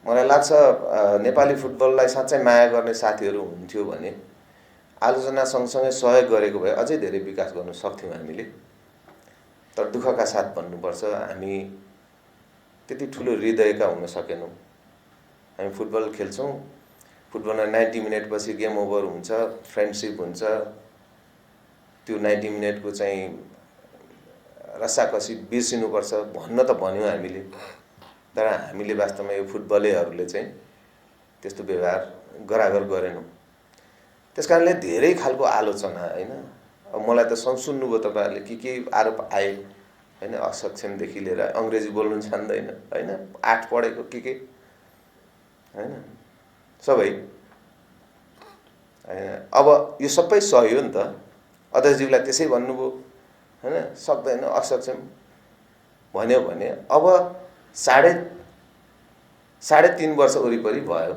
मलाई लाग्छ नेपाली फुटबललाई साँच्चै माया गर्ने साथीहरू हुन्थ्यो भने आलोचना सँगसँगै सहयोग गरेको भए अझै धेरै विकास गर्न सक्थ्यौँ हामीले। तर दुःखका साथ भन्नुपर्छ, हामी त्यति ठुलो हृदयका हुन सकेनौँ। हामी फुटबल खेल्छौँ, फुटबलमा 90 मिनटपछि गेम ओभर हुन्छ, फ्रेन्डसिप हुन्छ, त्यो 90 मिनटको चाहिँ रस्साकसी बिर्सिनुपर्छ भन्न त भन्यौँ हामीले, तर हामीले वास्तवमा यो फुटबलेहरूले चाहिँ त्यस्तो व्यवहार गरागर गरेनौँ। त्यसकारणले धेरै खालको आलोचना हैन, अब मलाई त सुन्नुभयो तपाईँहरूले के आरोप आए हैन, असक्षमदेखि लिएर अङ्ग्रेजी बोल्नु जान्दैन हैन, 8 पढेको के हैन, सबै हैन। अब यो सबै सह्यो नि त, अध्यक्षज्यूलाई त्यसै भन्नुभयो हैन, सक्दैन असक्षम भन्यो भने अब साढे 3 वर्ष वरिपरि भयो।